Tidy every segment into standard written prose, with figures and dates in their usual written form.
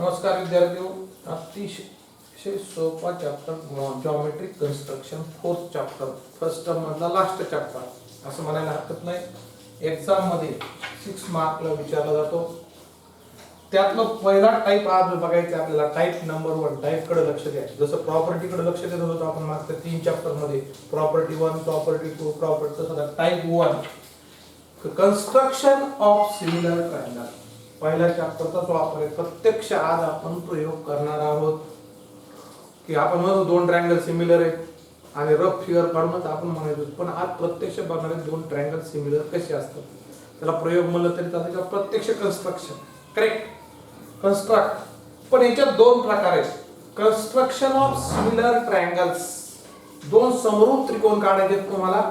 नमस्कार विद्यार्थियों, अतिशय सोपा chapter geometric construction fourth chapter first term मधला लास्ट चॅप्टर असं म्हणायला हरकत नाही. एक्झाम मध्ये 6 मार्कला विचारला जातो. त्यातला पहिला टाइप आज बघायचा आपल्याला, टाइप नंबर 1. टाइप कडे लक्ष द्या. जसं प्रॉपर्टी कडे लक्ष देत होतो आपण मागच्या 3 चॅप्टर मध्ये, प्रॉपर्टी 1, प्रॉपर्टी 2, प्रॉपर्टी, तसं type 1 construction of similar triangle. पहिल्या चॅप्टरचाच वापर आहे. प्रत्यक्ष आज आपण प्रयोग करणार आहोत की आपण म्हणतो 2 ट्रायंगल सिमिलर आहेत आणि रफ फिगर काढूनच आपण म्हणायचो, पण आज प्रत्यक्ष बघणारे 2 ट्रायंगल सिमिलर कसे असतात. त्याला प्रयोग म्हणलं तरी चालतं किंवा प्रत्यक्ष कन्स्ट्रक्शन, करेक्ट कन्स्ट्रक्ट. पण याच्यात 2 प्रकार आहेत. कन्स्ट्रक्शन ऑफ सिमिलर ट्रायंगल्स, 2 समरूप त्रिकोण काढायचे तुम्हाला.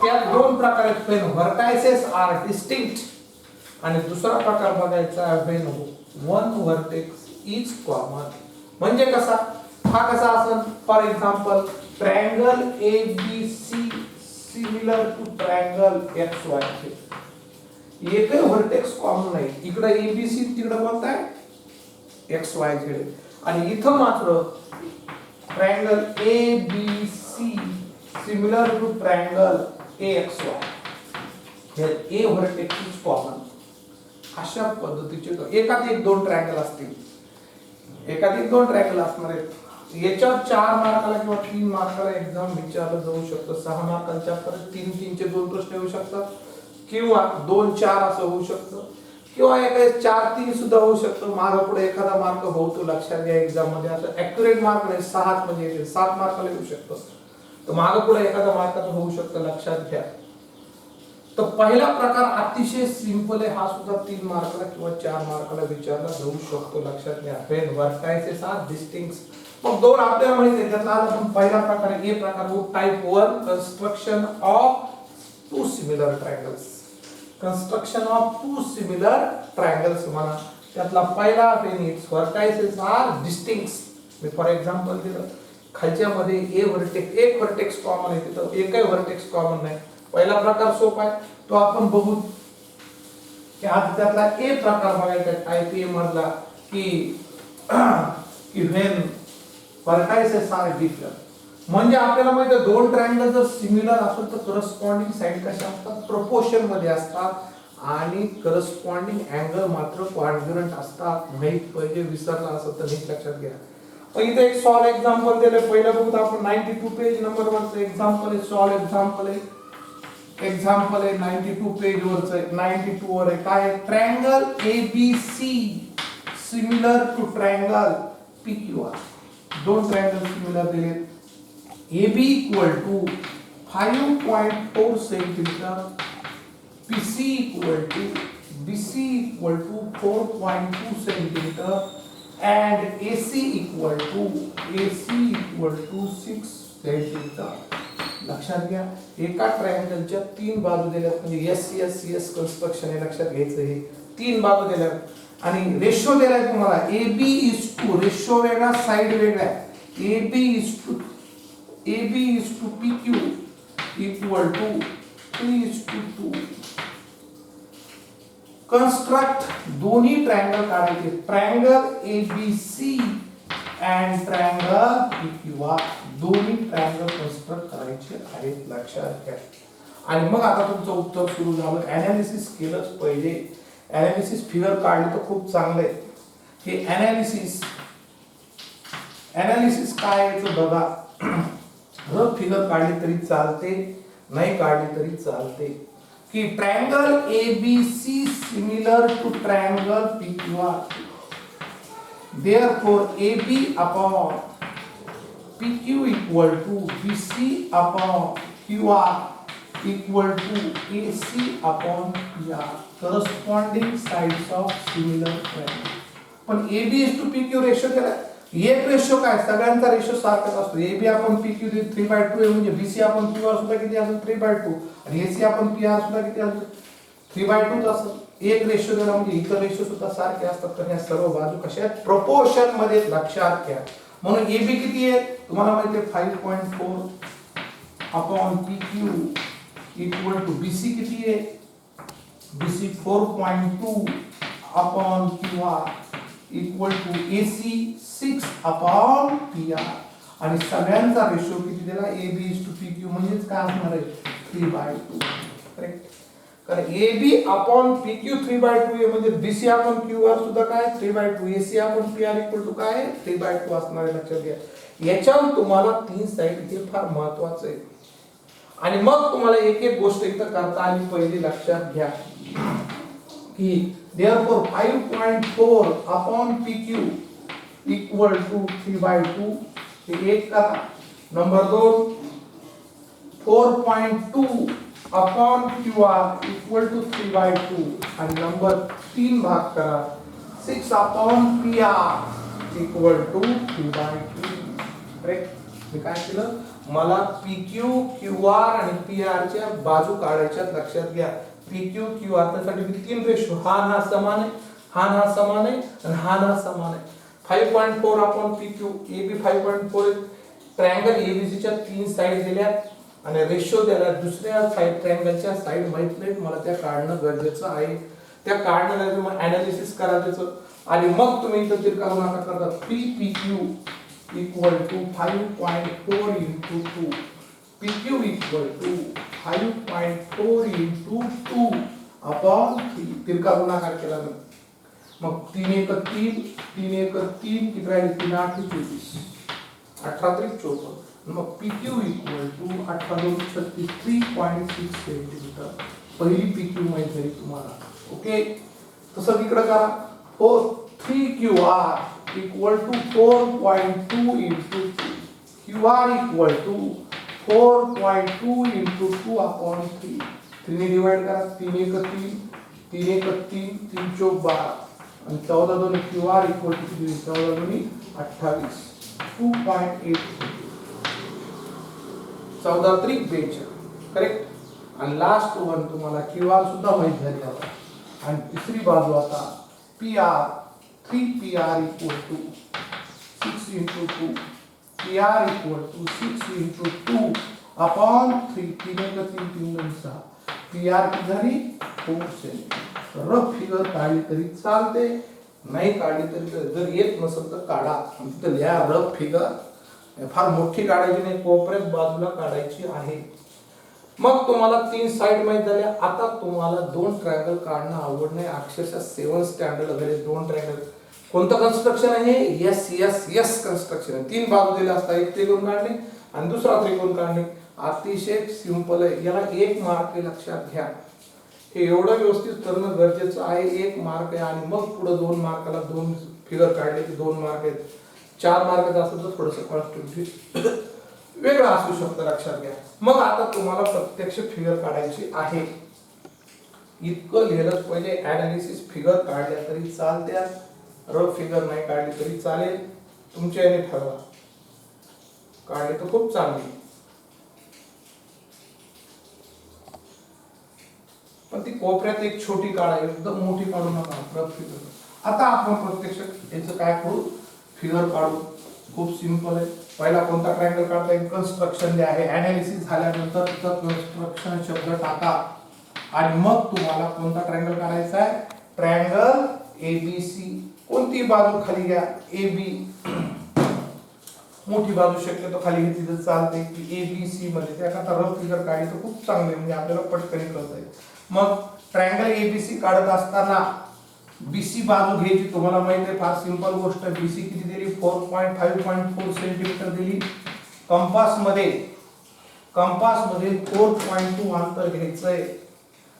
त्यात 2 प्रकार आहेत. व्हेन व्हर्टायसेस आर डिस्टिंक्ट आणि दुसरा प्रकार बघायचा when one vertex is common. म्हणजे कसा, हा कसा असेल, for example triangle ABC similar to triangle XY. एकही व्हर्टेक्स कॉमन नाही. इकडे ABC, तिकडे कोणता आहे XYZ. आणि इथं मात्र triangle ABC similar to triangle AXY. हे A व्हर्टेक्स इज कॉमन. अशा पद्धतीचे एकात एक 2 ट्रायंगल असतील, एकात एक 2 ट्रायंगल असणार आहेत. याच्यावर 4 मार्काला किंवा 3 मार्काला एक्झाम विचारलं जाऊ शकतं. 6 मार्कांच्या परत 3-3 चे 2 प्रश्न येऊ शकतात, किंवा 2-4 असं होऊ शकतं, किंवा एका 4-3 सुद्धा होऊ शकतं. मागे पुढे एखादा मार्क होतो, लक्षात घ्या. एक्झाम मध्ये असं ऍक्युरेट मार्क नाही, 6 म्हणजे 7 मार्काला येऊ शकतं. तर मागे पुढे एखादा मार्काचं होऊ शकतं, लक्षात घ्या. तर पहिला प्रकार अतिशय सिंपल आहे. हा सुद्धा 3 मार्काला किंवा 4 मार्काला विचारला जाऊ शकतो, लक्षात घ्या. When vertices are distinct. मग 2 आपल्याला माहिती आहे. त्यातला आज आपण पहिला प्रकार A प्रकार हो, type 1 construction of 2 similar triangles. Construction of 2 similar triangles म्हणा. त्यातला पहिला when its vertices are distinct. मी फॉर एक्झाम्पल दिलं, खालच्या मध्ये A व्हर्टेक्स, एक व्हर्टेक्स कॉमन आहे, तिथं एकही व्हर्टेक्स कॉमन नाही. पहिला प्रकार सोपा आहे, तो आपण बघू. की आज त्यातला A प्रकार बघायचा टाइप A मधला, की व्हेन व्हर्टायसेस आर डिफरंट. म्हणजे आपल्याला माहिती आहे 2 ट्रायंगल जर सिमिलर असेल तर करस्पॉन्डिंग साइड कशा असतात, प्रोपोर्शन मध्ये असतात, आणि करस्पॉन्डिंग अँगल मात्र कॉन्ग्रुएंट असतात. माहित पाहिजे, विसरला असेल तर नीट लक्षात घ्या. इथे एक सॉल्व एक्झाम्पल दिले. पहिलं बघू आपण 92 पेज नंबर 1 एक्झाम्पल आहे. सॉल्व एक्झाम्पल आहे. एक्झाम्पल आहे 92 पेज वरचं. 92 वर आहे काय, triangle ABC similar to triangle PQR. 2 triangle similar दिले. AB equal to 5.4 centimetre, PC equal to BC equal to 4.2 centimetre, and AC equal to 6 centimetre. लक्षात घ्या. एका ट्रायंगलच्या 3 बाजू दिल्यात, म्हणजे S कन्स्ट्रक्शन आहे, लक्षात घ्यायचं. हे 3 बाजू दिल्यात आणि रेशो दिलाय तुम्हाला. AB इज टू, रेशो वेगळा, साइड वेगळा. AB is to PQ equal to 3:2. Construct दोन्ही ट्रायंगल काढायचे, triangle ABC and triangle PQR. दोन्ही ट्रायंगल कन्स्ट्रक्ट करायचे आहेत, लक्षात घ्या. आणि मग आता तुमचं उत्तर सुरू झालं. ऍनालिसिस केलंच पाहिजे. ऍनालिसिस फिगर काढली तर खूप चांगलं आहे. हे ऍनालिसिस काय याचं बघा. रफ फिगर काढली तरी चालते, नाही काढली तरी चालते. की triangle ABC similar to triangle PQR. Therefore AB upon PQ equal to BC upon QR equal to AC upon PR. Corresponding sides of similar triangle. पण AB is to PQ ratio केला. एक रेशो काय, सगळ्यांचा ratio सारखाच असतो. AB आपण PQ 3/2 आहे, म्हणजे BC आपण QR सुद्धा किती असेल 3/2, आणि AC आपण PR सुद्धा किती असेल 3/2 असेल. एक रेशो दिला म्हणजे इतर रेशो सुद्धा सारखे असतात. तर ह्या सर्व बाजू कशा आहेत, प्रोपोर्शन मध्ये, लक्षात घ्या. म्हणून AB किती आहे तुम्हाला माहिती आहे, 5.4 upon PQ equal to BC किती आहे, BC 4.2 upon QR equal to AC 6/PR आणि सगळ्यांचा रेशो किती दिला AB/PQ म्हणजेच काय असणार आहे 3/2 करेक्ट कारण AB/PQ 3/2 आहे म्हणजे BC/QR सुद्धा काय 3/2 AC/PR इक्वल टू काय 3/2 असणार आहे लक्षात घ्या याच्यावर तुम्हाला तीन साइड हे फार महत्त्वाचं आहे आणि मग तुम्हाला एक एक गोष्ट इथं करता आली पहिली लक्षात घ्या की therefore 5.4/PQ इक्वल टू 3/2 हे एक करा नंबर 2 4.2/QR इक्वल टू 3/2 आणि नंबर 3 भाग करा 6/PR इक्वल टू 3/2 करेक्ट मी काय केलं मला PQ QR आणि PR च्या बाजू काढायच्या लक्षात घ्या PQ QR त्यासाठी मी तीन रेशो हा समान आहे हा समान आहे आणि हा समान आहे 5.4/PQ AB 5.4 ट्रायंगल ABC च्या तीन साइड दिल्या आणि रेशो दिला दुसऱ्या साइड ट्रायंगलच्या साइड माहित नाही मला त्या काढणं गरजेचं आहे त्या काढण्यासाठी मग एनालिसिस करा त्याचं आणि मग तुम्ही इथं तिरका गुणाकार करता 3PQ equal to 5.4 into 2 PQ equal to 5.4 into 2 upon 3 तिरका गुणाकार केला मग 3 1 3 3 1 3 किती राहिले 3 8 24 18 3 54 मग PQ equal to 18 2 36 3.6 सेंटीमीटर पहिली PQ माहिती झाली तुम्हाला ओके तसं इकडे करा 3QR equal to 4.2 into 2 QR equal to 4.2 into 2/3 3 ने डिवाइड करा 3 1 3 3 1 3 3 4 12 आणि 14 2 QR equal to 14 2 28 2.8 14 3 42 करेक्ट आणि लास्ट वन तुम्हाला QR सुद्धा माहित झाली आता आणि तिसरी बाजू आता PR 3PR equal to 6 into 2 PR equal to 6 into 2/3 3 1 3 3 2 6 PR की झाली 4 सेंटीमीटर रफ फिगर काढली तरी चालते नाही काढली तरी जर येत नसेल तर काढा तिथं लिहा रफ फिगर फार मोठी काढायची नाही कोपऱ्यात बाजूला काढायची आहे मग तुम्हाला तीन साइड माहित झाल्या आता तुम्हाला दोन ट्रायंगल काढणं आवड नाही अक्षरशः 7 स्टँडर्ड वगैरे दोन ट्रायंगल कोणतं कन्स्ट्रक्शन आहे यस कन्स्ट्रक्शन आहे तीन बाजू दिल्या असतात एक त्रिकोण काढणे आणि दुसरा त्रिकोण काढणे अतिशय सिंपल आहे याला एक मार्क लक्षात घ्या हे एवढं व्यवस्थित करणं गरजेचं आहे एक मार्क आहे आणि मग पुढे 2 मार्काला 2 फिगर काढले की 2 मार्क आहेत 4 मार्काचं असेल तर थोडंसं कॉन्स्टिट्यूटिव्ह वेगळं असू शकतं लक्षात घ्या मग आता तुम्हाला प्रत्यक्ष फिगर काढायची आहे इतकं लिहिलंच पहिले एनालिसिस फिगर काढल्या तरी चालत्या रफ फिगर नाही काढली तरी चालेल तुमच्या याने ठरवा काढली तर खूप चांगली पण ती कोपऱ्यात एक छोटी काढा एकदम मोठी काढू नका रफ फिगर आता आपण प्रत्यक्ष याचं काय करू फिगर काढू खूप सिंपल आहे पहिला कोणता ट्रायंगल काढता येईल कन्स्ट्रक्शन जे आहे एनालिसिस झाल्यानंतर तिथं कन्स्ट्रक्शन शब्द टाका आणि मग तुम्हाला कोणता ट्रायंगल काढायचा आहे ट्रायंगल ABC कोणती बाजू खाली घ्या AB मोठी बाजू शक्यतो खाली घेतली तर चालते की ABC मध्ये त्याकरता रफ फिगर काढली तर खूप चांगले म्हणजे आपल्याला पटकन कळत आहे मग ट्रायंगल ABC काढत असताना BC बाजू घ्यायची तुम्हाला माहिती आहे फार सिंपल गोष्ट BC किती दिली 5.4 सेंटीमीटर दिली कंपास मध्ये 4.2 अंतर घ्यायचंय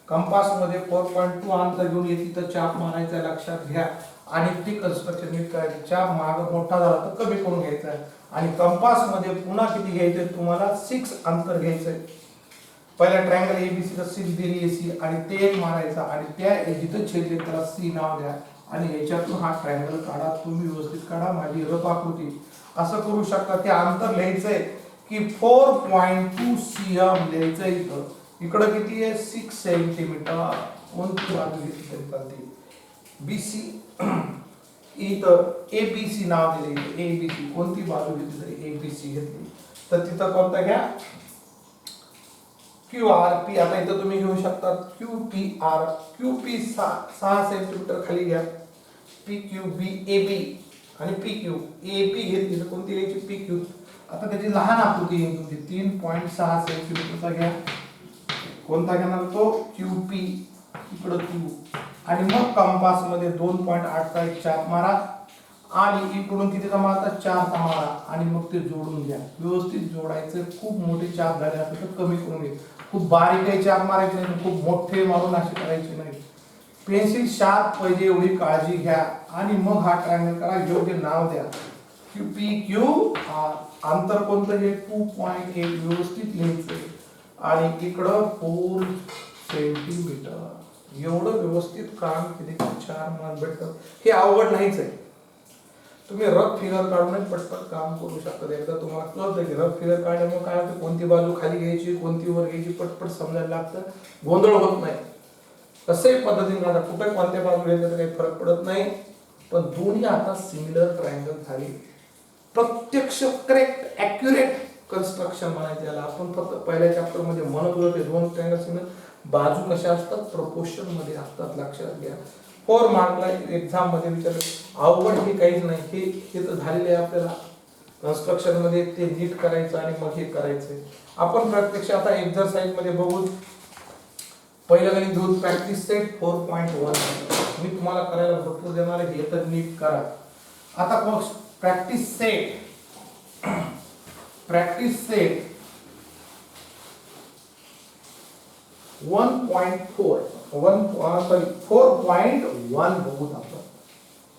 कंपास मध्ये 4.2 अंतर घेऊन येते तर चाप मारायचा लक्षात घ्या आणि ती कन्स्ट्रक्शन नीट करायची चाप माग मोठा झाला तर कमी करून घ्यायचा आहे आणि कंपास मध्ये पुन्हा किती घ्यायचंय तुम्हाला 6 अंतर घ्यायचंय पहिला ट्रायंगल ABC ला 6 दिली AC आणि ते एक मारायचा आणि त्या जिथं छेदले त्याला C नाव द्या आणि याच्यातून हा ट्रायंगल काढा तुम्ही व्यवस्थित काढा माझी रफ आकृती असं करू शकता ते अंतर लिहायचंय की 4.2 cm लिहायचंय इकडं किती आहे 6 सेंटीमीटर कोणती बाजू घेतली तरी चालते BC इथं ABC नाव दिले ABC कोणती बाजू घेतली तरी ABC घेतली तर तिथं कोणता घ्या QRP आता इथं तुम्ही घेऊ शकता QPR QP 6 सेंटीमीटर खाली घ्या P Q B A B आणि पी क्यू ए बी घेतली तर कोणती घ्यायची पी क्यू. आता त्याची लहान आकृती येईल तुमची 3.6 सेंटीमीटरचा घ्या. कोणता घेणार तो क्यू पी इकडं क्यू आणि मग कंपास मध्ये 2.8 चा एक चाप मारा आणि इकडून कितीचा मारता 4 चा मारा आणि मग ते जोडून घ्या. व्यवस्थित जोडायचं. खूप मोठे चाप झाले असते तर कमी करून घे. खूप बारीक चाप मारायचे नाही, खूप मोठे मारून असे करायचे नाही. पेन्सिल शार्प पाहिजे एवढी काळजी घ्या आणि मग हा ट्रायंगल करा. योग्य नाव द्या क्यू पी क्यू आर. अंतर कोणतं हे 2.8 व्यवस्थित लिहायचं आणि इकडं 4 सेंटीमीटर एवढं व्यवस्थित काम केले की 4 मार्क भेटतात. हे अवघड नाहीच आहे. तुम्ही रफ फिगर काढून पटपट काम करू शकता. एकदा तुम्हाला कळतं की रफ फिगर काढल्यामुळे काय होतं, कोणती बाजू खाली घ्यायची कोणती वर घ्यायची पटपट समजायला लागतं. गोंधळ होत नाही. कसंही पद्धतीने काढा, कुठे कोणत्या बाजू घ्यायचं काही फरक पडत नाही. पण दोन्ही आता सिमिलर ट्रायंगल झाली. प्रत्यक्ष करेक्ट ॲक्युरेट कन्स्ट्रक्शन म्हणायचं याला. आपण फक्त पहिल्या चॅप्टर मध्ये म्हणत होतो ते 2 ट्रायंगल सिमिलर. बाजू कशा असतात प्रोपोर्शन मध्ये असतात. लक्षात घ्या. 4 मार्कला एक्झाम मध्ये विचारलं. अवघड हे काहीच नाही. हे तर झालेलं आहे आपल्याला कन्स्ट्रक्शन मध्ये. ते नीट करायचं आणि मग हे करायचं. आपण प्रत्यक्ष आता एक्झरसाइज मध्ये बघू. पहिलं गणित घेऊ प्रॅक्टिस सेट 4.1. मी तुम्हाला करायला भरपूर देणार आहे. हे तर नीट करा. आता मग प्रॅक्टिस सेट 4.1 बघूत आपण.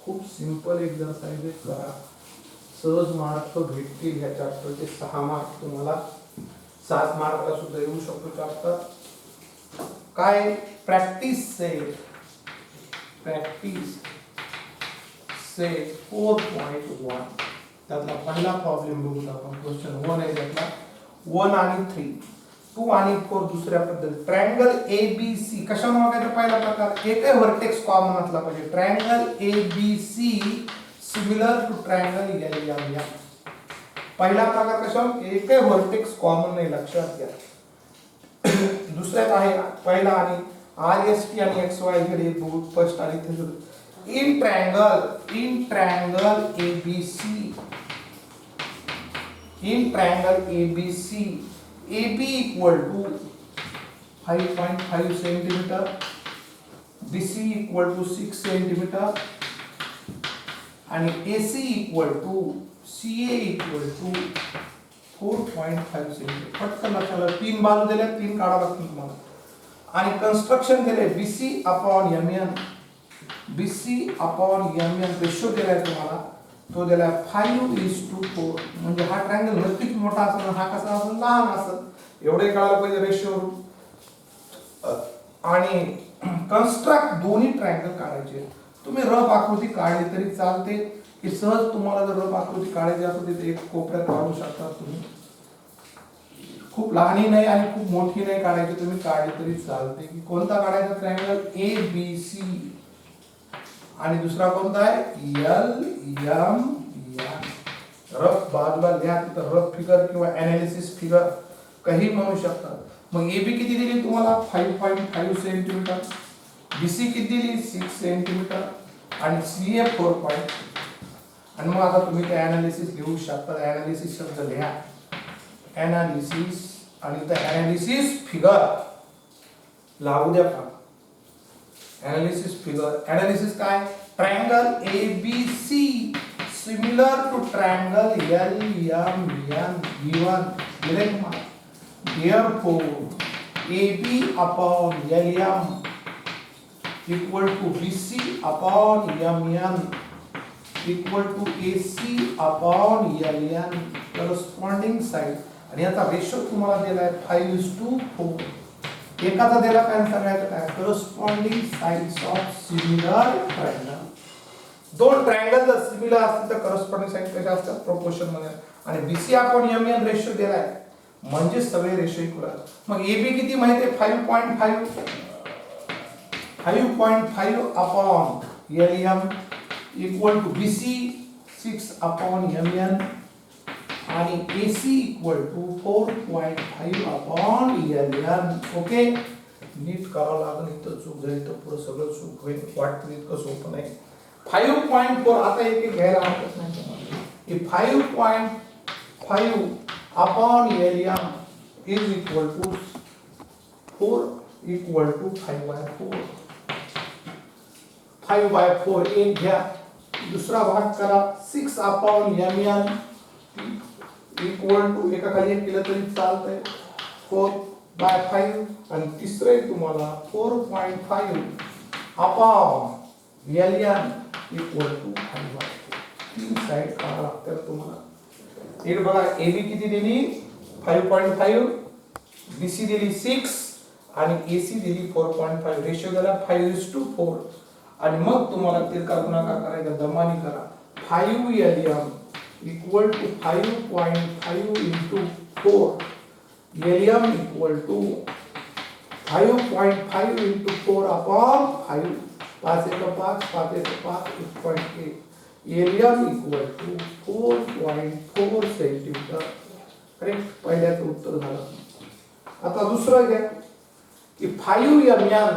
खूप सिंपल एक्झरसाइज करा. सहज मार्क भेटतील. ह्या चॅप्टरचे 6 मार्क तुम्हाला 7 मार्कला सुद्धा येऊ शकतो चॅप्टर. काय प्रॅक्टिस सेट 4.1. त्यातला पहिला प्रॉब्लेम बघूत आपण. क्वेश्चन 1 आहे त्यातला. 1 आणि 3 2 आणि 4 दुसऱ्या पद्धत. ट्रायंगल ए बी सी कशामुळे बघायचं. पहिला प्रकार एकही व्हर्टेक्स कॉमन असला पाहिजे. Triangle A B C similar to triangle L M N. पहिला प्रकार कशामुळे एकही व्हर्टेक्स कॉमन नाही. लक्षात घ्या. दुसऱ्यात आहे पहिला आणि आर एस टी आणि एक्स वाय झेड हे बघू फर्स्ट आणि in triangle ABC AB equal to 5.5 centimeter, BC equal to 6 centimeter आणि AC equal to CA equal to 4.5 centimeter. पटकन लक्षात. 3 बाजू दिल्या, 3 काढा लागतील तुम्हाला. आणि कन्स्ट्रक्शन दिले BC upon MN. BC upon MN ratio दिलाय तुम्हाला. तो दिलाय 5:4. म्हणजे हा ट्रायंगल नक्कीच मोठा असेल. हा कसा असेल लहान असेल. एवढे कळायला पाहिजे रेशो. आणि कन्स्ट्रक्ट दोन्ही ट्रायंगल काढायचे. तुम्ही रफ आकृती काढली तरी चालते की सहज तुम्हाला जर रफ आकृती काढायची असेल तर एक कोपऱ्यात काढू शकता तुम्ही. खूप लहानही नाही आणि खूप मोठी नाही काढायची. तुम्ही काढली तरी चालते. की कोणता काढायचा ट्रायंगल ए बी सी आणि दुसरा कोणता आहे एल एम एन. रफ बाजूला लिहा. तिथं रफ फिगर किंवा एनालिसिस फिगर काही म्हणू शकतात. मग ए बी किती दिली तुम्हाला 5.5 सेंटीमीटर. बीसी किती दिली 6 सेंटीमीटर आणि सीए 4. आणि मग आता तुम्ही ते एनालिसिस घेऊ शकता. एनालिसिस शब्द लिहा. एनालिसिस आणि त्या एनालिसिस फिगर लागू द्या का. Analysis figure. एनालिसिस काय triangle A B C similar to triangle L M N given दिले तुम्हाला. Therefore AB upon LM equal to BC upon MN equal to AC upon LN corresponding side. आणि याचा ratio तुम्हाला दिलाय 5:4. एकाचा दिला काय सांगायचं काय corresponding sides of similar triangle. 2 triangle जर सिमिलर असतील तर corresponding साइड कशा असतात प्रोपोर्शन मध्ये. आणि BC upon MN रेशो दिलाय म्हणजे सगळे रेशो इक्वल. मग AB किती माहिती आहे 5.5 upon LM equal to BC 6 upon MN आणि AC equal to 4.5 upon LN. Okay नीट करावं लागेल. इथं चूक झाली तर पुढे सगळं चूक होईल. वाटतं इतकं सोपं नाही. 5.4 आता एक घ्यायला हरकत नाही तुम्हाला की 5.5 upon area is equal to 4 equal to 5/4 5/4 एक घ्या दुसरा भाग करा 6 अपॉन mn इक्वल टू एका खाली एक केलं तरी चालतंय 4/5 आणि तिसरे तुम्हाला 4.5 अपॉन ln इक्वल टू 5/4 तीन साइड काढा लागतात तुम्हाला एक बघा AB किती दिली 5.5 BC दिली 6 आणि AC दिली 4.5 रेशो झाला 5:4 आणि मग तुम्हाला तिरका गुणाकार करायचा दमानी करा 5 ln equal to 5.5 into 4 ln equal to 5.5 into 4 upon 5 5 एक 5 5 एक 5 1.8 ln equal to 4.4 centimetre correct पहिल्याचं उत्तर झालं आता दुसरं घ्या की 5 mn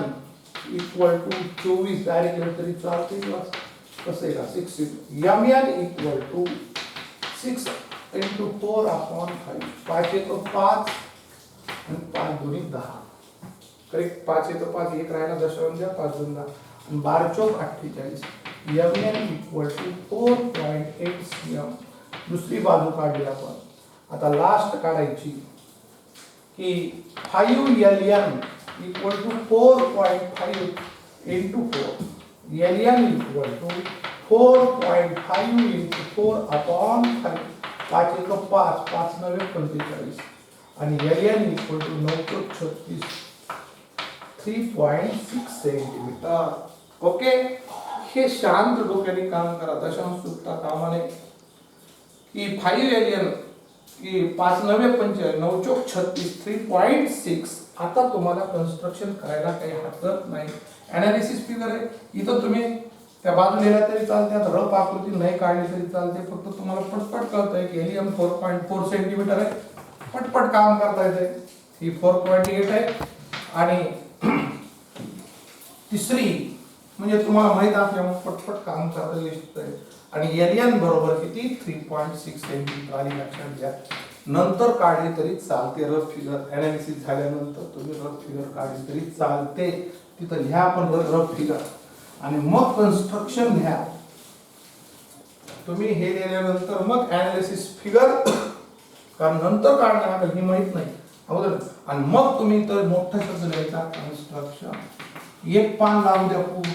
इक्वल टू 24 डायरेक्ट केलं तरी चालते कसं आहे का 6 mn equal to 6 into 4 upon 5 5 एक 5 आणि 5 दोन्ही 10 करेक्ट 5 एक 5 एक राहिला दशांश द्या 5 दोन 10 आणि 12 चौक 48 mn इक्वल टू 4.8 cm दुसरी बाजू काढली आपण आता लास्ट काढायची की 5 ln equal to 4.5 into 4 ln equal to 4.5 into 4 upon 5 5 एक 5 5 9 45 आणि ln equal to 936 3.6 centimetre okay हे शांत डोक्याने काम करा दशांश चुकता कामा नये की 5 ln की 5 9 45 9 चौक 36 3.6 आता तुम्हाला कन्स्ट्रक्शन करायला काही हरकत नाही एनालिसिस फिगर आहे इथं तुम्ही त्या बाजूला लिहिला तरी चालते आता रफ आकृती नाही काढली तरी चालते फक्त तुम्हाला पटपट कळतंय की एलियम 4.4 सेंटीमीटर आहे पटपट काम करता येते ही 4.8 आहे आणि तिसरी म्हणजे तुम्हाला माहित असल्यामुळे पटपट काम करता येईल आणि एलियन बरोबर किती 3.6 सेंटीमीटर आली लक्षात घ्या नंतर काढली तरी चालते रफ फिगर एनालिसिस झाल्यानंतर तुम्ही रफ फिगर काढली तरी चालते तिथं लिहा आपण रफ फिगर आणि मग कन्स्ट्रक्शन घ्या तुम्ही हे दिल्यानंतर मग एनालिसिस फिगर कारण नंतर काढणार आपल्याला ही माहित नाही अगोदर आणि मग तुम्ही तर मोठा शब्द लिहायचा कन्स्ट्रक्शन एक पान लावून द्या पूर्ण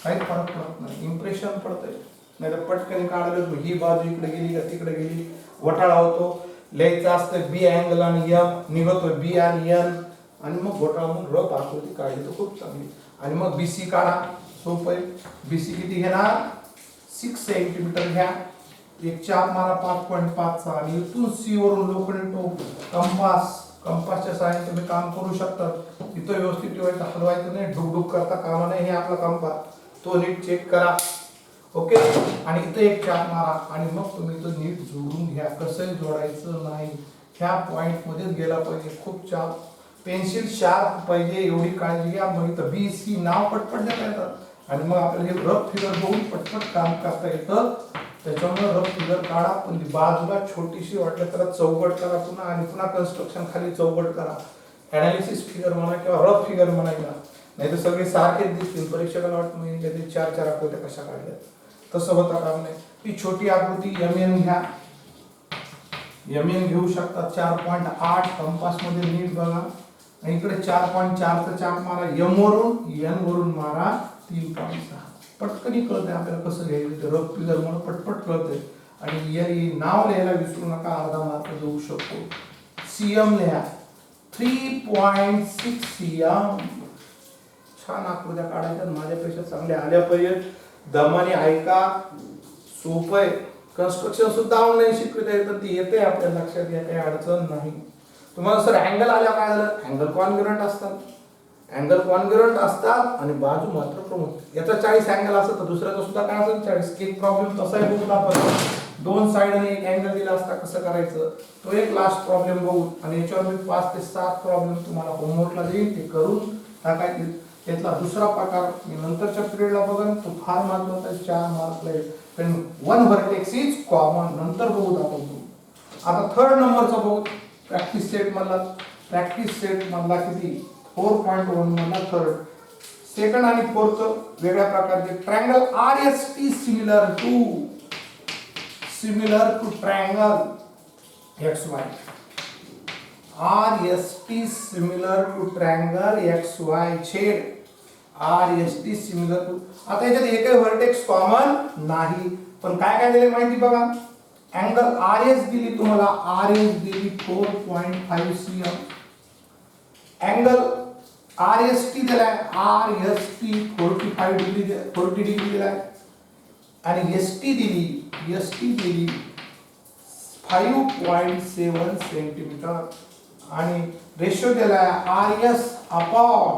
काही फरक पडत नाही इम्प्रेशन पडतंय नाही तर पटकन काढलं ही बाजू इकडे गेली का तिकडे गेली घोटाळा होतो लिहायचं असतं बी अँगल आणि एम निघतोय बी आणि एन आणि मग घोटाळा म्हणून रफ आकृती काढली तर खूप चांगली आणि मग बीसी काढा सोपं आहे बीसी किती घेणार 6 सेंटीमीटर घ्या एक चाप मारा 5.5 चा आणि इथून सी वरून लोखंडी टोक कंपासच्या सहाय्याने तुम्ही काम करू शकता इथं व्यवस्थित ठेवायचं हलवायचं नाही डुकडुक करता कामा नाही हे आपला कंपास तो नीट चेक करा ओके आणि इथं एक चाप मारा आणि मग तुम्ही इथं नीट जोडून घ्या कसंही जोडायचं नाही ह्या पॉइंट मध्येच गेला पाहिजे खूप चाप पेन्सिल शार्प पाहिजे एवढी काळजी घ्या मग इथं बी सी नाव पटपट देता येतात आणि मग आपल्याला हे रफ फिगर बघून पटपट काम करता येतं त्याच्यामुळे रफ फिगर काढा पण बाजूला छोटीशी वाटलं तर चौकट करा पुन्हा आणि पुन्हा कन्स्ट्रक्शन खाली चौकट करा एनालिसिस फिगर म्हणा किंवा रफ फिगर म्हणायला नाही तर सगळे सारखेच दिसतील परीक्षकाला वाटतं म्हणजे ते 4 आकृत्या कशा काढल्या तसं होता काम नाही ती छोटी आकृती एमएन घ्या एमएन घेऊ शकता 4.8 कंपास मध्ये नीट बघा आणि इकडे 4.4 चा चाप मारा एम वरून एन वरून मारा 3.6 पटकनी कळतंय आपल्याला कसं घ्यायचं रफ फिगर म्हणून पटपट कळतंय आणि या नाव लिहायला विसरू नका अर्धा मार्क देऊ शकतो सीएम लिहा 3.6 सीएम छान आकृत्या काढायच्या माझ्यापेक्षा चांगल्या आल्या पाहिजे दमाने ऐका सोपं आहे कन्स्ट्रक्शन सुद्धा ऑनलाईन शिकवता येतं ती येते आपल्या लक्षात घ्या काही अडचण नाही तुम्हाला सर अँगल आल्या काय झालं अँगल कॉन्ग्रुएंट असतात आणि बाजू मात्र प्रमुख याचा 40 अँगल असतं तर दुसऱ्याचा सुद्धा काय असेल 40 एक प्रॉब्लेम तसाही बघून आपण दोन साइडने एक अँगल दिला असता कसं करायचं तो एक लास्ट प्रॉब्लेम बघू आणि याच्यावर मी 5 ते 7 प्रॉब्लेम तुम्हाला होमवर्कला देईन ते करून टाकायचे यातला दुसरा प्रकार मी नंतरच्या पिरियडला बघन, तो फार महत्त्वाचा आहे, 4 मार्कला आहे. पण वन व्हर्टेक्स इज कॉमन, नंतर बघू आपण. आता थर्ड नंबरचा बघू. प्रॅक्टिस सेट मधला, प्रॅक्टिस सेट मधला किती 4.1 मधला थर्ड. सेकंड आणि फोर्थ वेगळ्या प्रकारचे triangle RST similar to triangle XY. RST similar to triangle XY छेद RST सिमिलर टू. आता याच्यात एकही व्हर्टेक्स कॉमन नाही, पण काय काय दिले माहिती बघा. अँगल RS दिली तुम्हाला, RS दिली 4.5 cm. अँगल RST दिलाय, RST 40 डिग्री दिलाय. आणि ST दिली 5.7 सेंटीमीटर. आणि रेशो दिलाय RS upon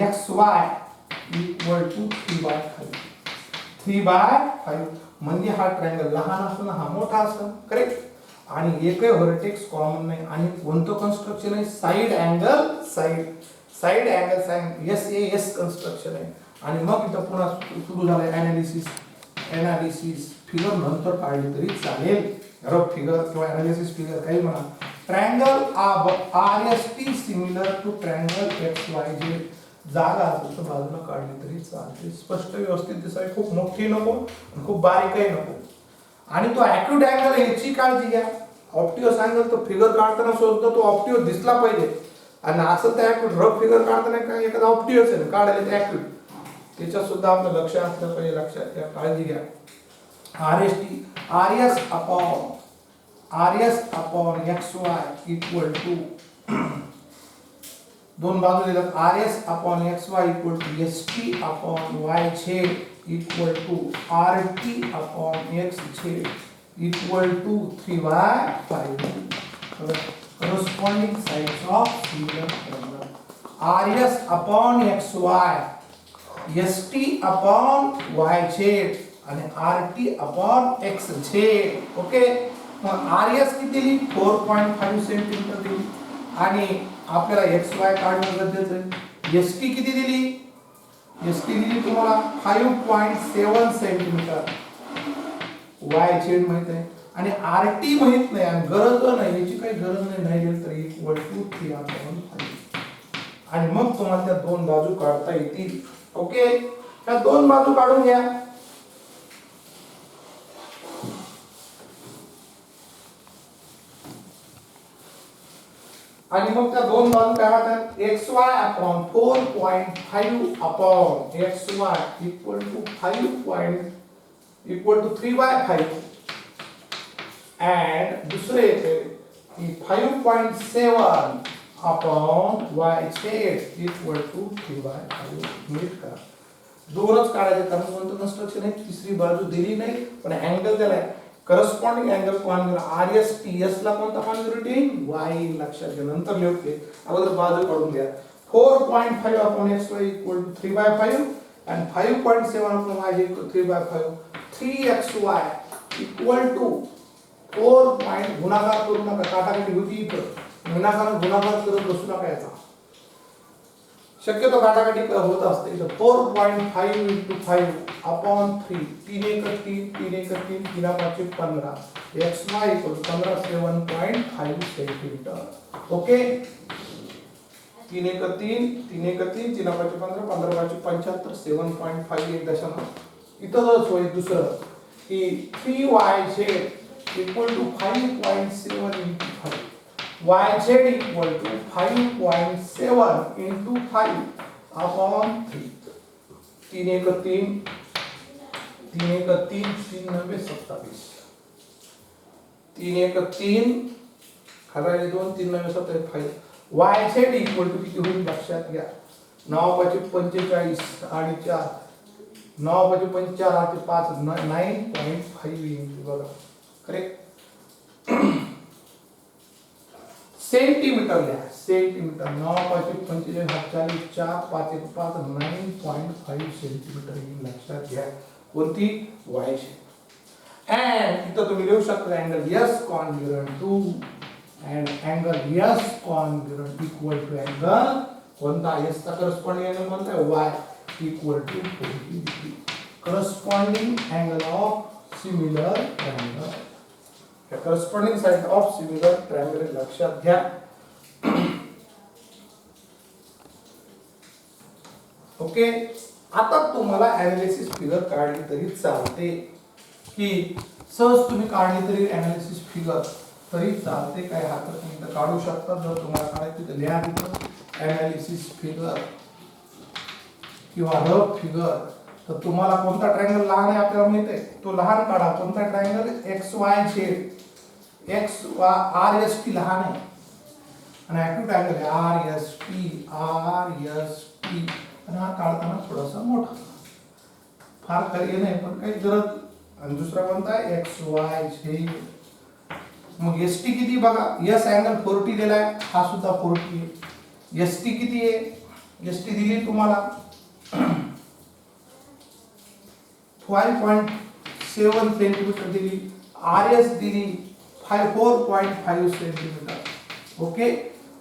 XY equal to 3/5. म्हणजे हा ट्रायंगल लहान असतो, हा मोठा असतो, करेक्ट. आणि एकही व्हर्टेक्स कॉमन नाही. आणि कोणतं कन्स्ट्रक्शन आहे, side angle side SAS construction आहे. आणि मग इथं पुन्हा सुरू झालंय ॲनालिसिस. फिगर नंतर काढली तरी चालेल, रफ फिगर किंवा ॲनालिसिस फिगर काही म्हणा. Triangle RST similar to triangle XYZ. जागा असेल तर बाजूला काढली तरी चालते, स्पष्ट व्यवस्थित दिसावी, खूप मोठी नको खूप बारीकही नको. आणि तो ॲक्यूट अँगल याची काळजी घ्या. ऑप्टिओस अँगल तो फिगर काढताना सुद्धा तो ऑप्टिओ दिसला पाहिजे. आणि असं त्या ॲक्यूट रफ फिगर काढताना काय एखादा ऑप्टिओस आहे काढायला ते ॲक्यूट, त्याच्यात सुद्धा आपलं लक्ष असलं पाहिजे, लक्षात घ्या, काळजी घ्या. RS upon XY equal to दोन बाजू दिल्यात. RS upon XY equal to ST upon Y छेद equal to RT upon X छेद equal to 3/5. corresponding sides of similar triangle. RS upon XY, ST upon Y छेद आणि RT upon X छेद. Okay, मग RS किती दिली 4.5 centimetre दिली. आणि आपल्याला XY काढणं गरजेचं आहे. ST किती दिली, ST दिली तुम्हाला 5.7 सेंटीमीटर. Y छेद माहित आहे आणि RT माहित नाही आणि गरज नाही, याची काही गरज नाही दिली तर इक्वल टू 3/5. आणि मग तुम्हाला त्या दोन बाजू काढता येतील. ओके, त्या दोन बाजू काढून घ्या. आणि मग त्या दोन बाजू काय होतात, XY upon 4.5 upon XY equal to 3/5. and दुसरे येते की 5.7 अपॉन Y छेद इक्वल टू 3/5. नीट करा, दोनच काढायचे कारण कोणतं कन्स्ट्रक्शन आहे, तिसरी बाजू दिली नाही पण अँगल दिलाय. करस्पॉन्डिंग अँगल कॉन्ग्रुएंट RSTS ला कोणता कॉन्ग्रुएंट Y लक्षात घ्या, नंतर लिहूते, अगोदर बाजू काढून घ्या. 4.5 upon XY equal to 3/5 and 5.7 upon Y equal to 3/5. 3XY equal to 4. गुणाकार करू नका, काटाकाटी होती इथं, गुणाकार करत बसू नका याचा, शक्यतो काटाकाटी होत असते. 4.5 into 5 upon 3, 3 1 3, 3 1 3, 3 5 15. XY equal to 7.5 centimetre. Okay, 3 1 3, 3 1 3, 3 5 15, 15 5 75, 7.5 एक दशांश. इथं होय दुसरं की 3Y छेद equal to 5.7 into 5. Y z equal to 5.7 into 5 upon 3. 3 1 3, 3 1 3, 3 9 27. 3 1 3 खाली 2, 3 9 27. Y z इक्वल टू किती होईल लक्षात घ्या. 9 5 45 आणि 4, 9 5 4 8 5, 9.5 इंच. बघा करेक्ट. सेंटीमीटर लिहा, सेंटीमीटर. 9 5 45 40, 4 5 1 5, 9.5 सेंटीमीटर ही लक्षात घ्या. कोणती Y ची. अँड इथं तुम्ही लिहू शकता angle S congruent to and angle S congruent equal to angle कोणता S चा corresponding angle कोणता आहे Y equal to 40 degree corresponding angle of similar triangle the corresponding side of similar triangle लक्षात घ्या ओके आता तुम्हाला एनालिसिस फिगर काढली तरी चालते की सहज तुम्ही काढली तरी एनालिसिस फिगर तरी चालते काय हरकत नाही तर काढू शकता जर तुम्हाला काढायची तर लिहा तिथं एनालिसिस फिगर किंवा रफ फिगर तर तुम्हाला कोणता ट्रायंगल लहान आहे आपल्याला माहित आहे तो लहान काढा कोणता triangle X Y Z X R S T लहान आहे आणि ऍक्टिव्ह ट्रायंगल आहे आर एस टी आणि हा काढताना थोडासा मोठा फार काही नाही पण काही गरज आणि दुसरा कोणता आहे एक्स वाय झेड मग एस टी किती बघा एस अँगल 40 दिलाय हा सुद्धा 40 आहे एस टी किती आहे एस टी दिली तुम्हाला 5.7 सेंटीमीटर दिली आर एस दिली 4.5 सेंटीमीटर ओके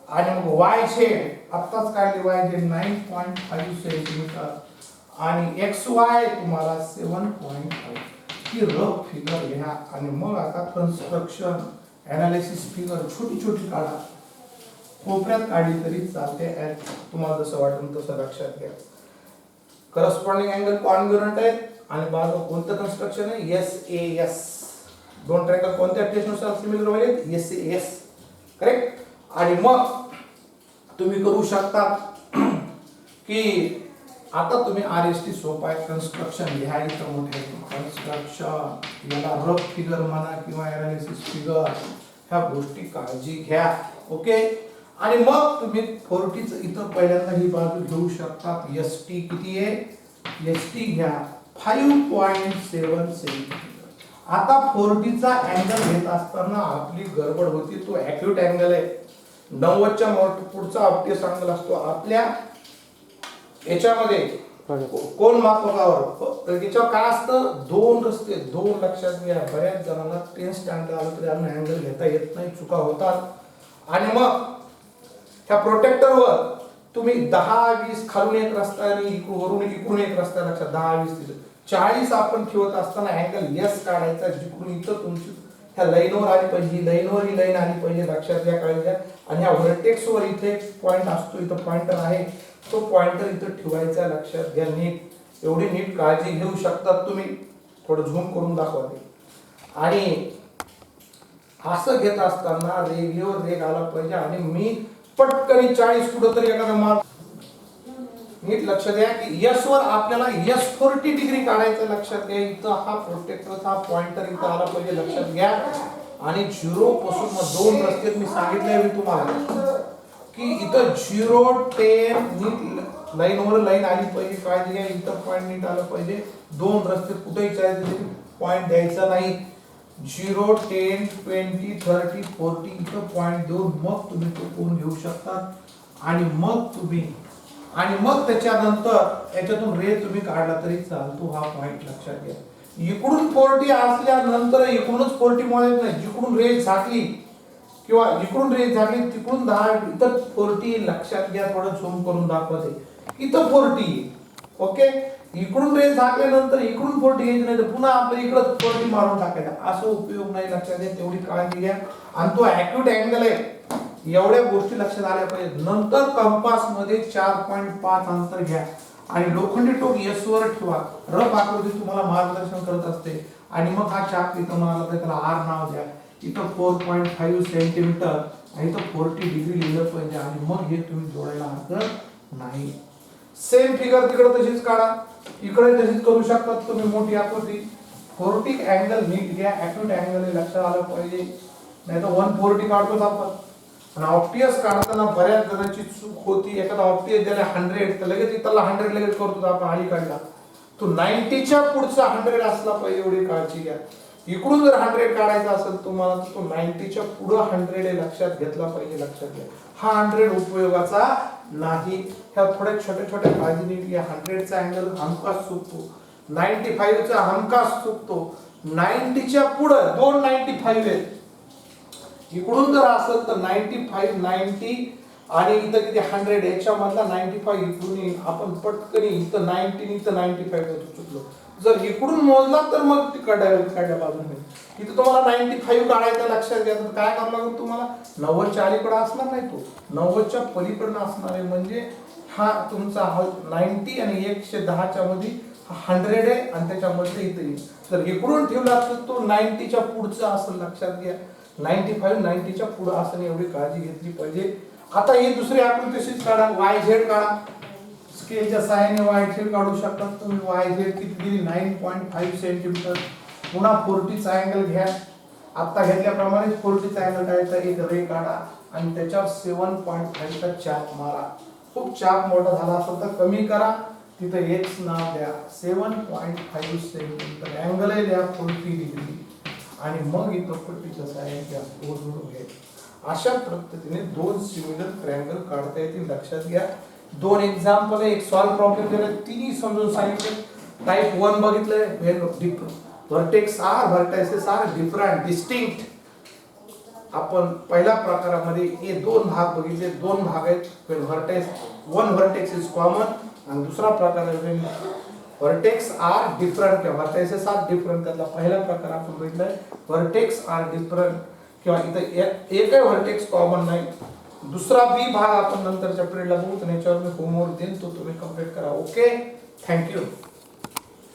आणि मग वाय झेड आत्ताच काढली वाय झेड 9.5 सेंटीमीटर आणि एक्स वाय तुम्हाला 7.5 ही रफ फिगर लिहा आणि मग आता कन्स्ट्रक्शन एनालिसिस फिगर छोटी छोटी काढा कोपऱ्यात काढली तरी चालते तुम्हाला जसं वाटेल तसं लक्षात घ्या करस्पॉन्डिंग अँगल कॉन्ग्रुएंट आहेत आणि बाजू कोणतं कन्स्ट्रक्शन आहे एस ए एस दोन ट्रायंगल कोणत्या टेस्टनुसार सिमिलर होईल एस ए एस करेक्ट आणि मग तुम्ही करू शकता की आता तुम्ही आर एस टी सोपा आहे कन्स्ट्रक्शन लिहायचं मोठे कन्स्ट्रक्शन याला रफ फिगर म्हणा किंवा एनालिसिस फिगर ह्या गोष्टी काळजी घ्या ओके आणि मग तुम्ही 40 इथं पहिल्यांदा ही बाजू घेऊ शकता एस टी किती आहे एस टी घ्या 5.7 सेंटीमीटर आता 40 चा अँगल घेत असताना आपली गडबड होती तो ॲक्यूट अँगल आहे 90 च्या पुढचा ऑब्वियस अँगल असतो आपल्या याच्यामध्ये कोण मापकावर याच्यावर काय असतं दोन रस्ते दोन लक्षात घ्या बऱ्याच जणांना 10 स्टँडर्ड आलं तरी अँगल घेता येत नाही चुका होतात आणि मग ह्या प्रोटेक्टरवर तुम्ही 10-20 खालून एक रस्ता आणि वरून इकडून एक रस्ता लक्षात 10-20 40 आपण ठेवत असताना अँगल एस काढायचा जिकडून इथं तुमची ह्या लाईनवर आली पाहिजे लाईनवर ही लाईन आली पाहिजे लक्षात घ्या काळजी घ्या आणि ह्या व्हर्टेक्सवर इथे पॉइंट असतो इथं पॉइंटर आहे तो पॉइंटर इथं ठेवायचा लक्षात घ्या नीट एवढी नीट काळजी घेऊ शकतात तुम्ही थोडं झूम करून दाखवा आणि असं घेत असताना रेगेवर रेग आला पाहिजे आणि मी पटकन 40 कुठं तरी एखादा मार्क नीट लक्ष द्या की एस वर आपल्याला एस 40 डिग्री काढायचं लक्षात घ्या इथं हा प्रोटेक्टरचा पॉइंटर इथं आला पाहिजे लक्षात घ्या आणि 0 पासून मग दोन रस्ते मी सांगितले मी तुम्हाला की इथं 0 10 नीट लाईनवर लाईन आली पाहिजे काळजी घ्या इथं पॉइंट नीट आलं पाहिजे दोन रस्ते कुठेही चाळायचे पॉइंट द्यायचा नाही 0 10 20 30 40 इथं पॉइंट देऊन मग तुम्ही तो कोण घेऊ शकता आणि मग त्याच्यानंतर याच्यातून रे तुम्ही काढला तरी चालतो हा पॉइंट लक्षात घ्या इकडून 40 असल्यानंतर इकडूनच 40 मोजायचं नाही जिकडून रेज झाकली किंवा इकडून रेज झाकली तिकडून 10 इथं 40 लक्षात घ्या थोडं झूम करून दाखवते इथं 40 ओके इकडून रेज झाकल्यानंतर इकडून 40 घ्यायचं नाही तर पुन्हा आपल्या इकडं 40 मारून टाकायचा असं उपयोग नाही लक्षात घ्या तेवढी काळजी घ्या आणि तो ॲक्यूट अँगल आहे एवढ्या गोष्टी लक्षात आल्या पाहिजे नंतर कंपास मध्ये 4.5 अंतर घ्या आणि लोखंडी टोक एस वर ठेवा रफ आकृती तुम्हाला मार्गदर्शन करत असते आणि मग हा चाप इथं आला तर त्याला आर नाव द्या इथं 4.5 सेंटीमीटर आणि इथं 40 डिग्री लिहिलं पाहिजे आणि मग हे तुम्ही जोडायला हरकत नाही सेम फिगर तिकडे तशीच काढा इकडे तशीच करू शकतात तुम्ही मोठी आकृती 40 अँगल नीट घ्या ॲक्यूट अँगल लक्षात आलं पाहिजे नाही तर 140 काढतोच आपण आणि ऑप्टियस काढताना बऱ्याच जणांची चूक होती एखादा ऑप्टियस द्यायला 100 तर लगेच इथला 100 लगेच करतो आपण आली काढला तो 90 च्या पुढचा 100 असला पाहिजे एवढी काळजी घ्या इकडून जर 100 काढायचा असेल तुम्हाला तर तो 90 च्या पुढे 100 लक्षात घेतला पाहिजे लक्षात घ्या हा 100 उपयोगाचा नाही ह्या थोड्या छोट्या छोट्या काळजी नीट घ्या 100 चा अँगल हमखास चुकतो 95 चा हमखास चुकतो 90 च्या पुढे दोन 95 आहेत इकडून जर असेल तर 95 90 आणि इथं किती 100 याच्यामधला 95 इकडून येईल. आपण पटकन इथं 90 इथं 95 होतो चुकलो. जर इकडून मोजला तर मग काढल्या बाजूने इथं तुम्हाला 95 काढायचं लक्षात घ्या. तर काय करावं लागेल तुम्हाला 90 च्या अलीकडे असणार नाही, तो 90 च्या पलीकडनं असणार आहे. म्हणजे हा तुमचा 90 आणि 110 च्या मध्ये 100 आहे आणि त्याच्यामध्ये इथं येईल. जर इकडून ठेवला तर तो 90 च्या पुढचा असेल, लक्षात घ्या. 95 90 च्या पुढे असं एवढी काळजी घेतली पाहिजे. आता ही दुसरी आकृती तशीच काढा, वाय झेड काढा. स्केलच्या सहाय्याने वाय झेड काढू शकता तुम्ही. वाय झेड किती दिली 9.5 सेंटीमीटर. पुन्हा 40 चा अँगल घ्या. आता घेतल्याप्रमाणे 40 चा अँगल काढायचा, एक रे काढा आणि त्याच्यावर 7.5 चा चाप मारा. खूप चाप मोठा झाला असेल तर कमी करा. तिथे एक्स नाव द्या. 7.5 सेंटीमीटर अँगल आहे द्या 40 डिग्री आणि मग इथं 40 च्या सहाय्याने जोडून घ्या. अशा पद्धतीने दोन सिमिलर ट्रायंगल काढता येतील, लक्षात घ्या. दोन एक्झाम्पल आहे, एक सॉल्व प्रॉब्लेम दिला, तिन्ही समजून सांगितलं. टाइप 1 बघितलंय, vertex are vertices are different distinct. आपण पहिल्या प्रकारामध्ये हे दोन भाग बघितले, दोन भाग आहेत. वन व्हर्टेक्स इज कॉमन आणि दुसरा प्रकार आहे व्हर्टेक्स आर डिफरंट किंवा व्हर्टायसेस आर डिफरंट. त्यातला पहिला प्रकार आपण बघितलाय व्हर्टेक्स आर डिफरंट किंवा इथं एकही व्हर्टेक्स कॉमन नाही. दुसरा बी भाग आपण नंतरच्या पिरियडला बघू. याच्यावर मी होमवर्क देईन, तो तुम्ही कंप्लीट करा. Okay, thank you.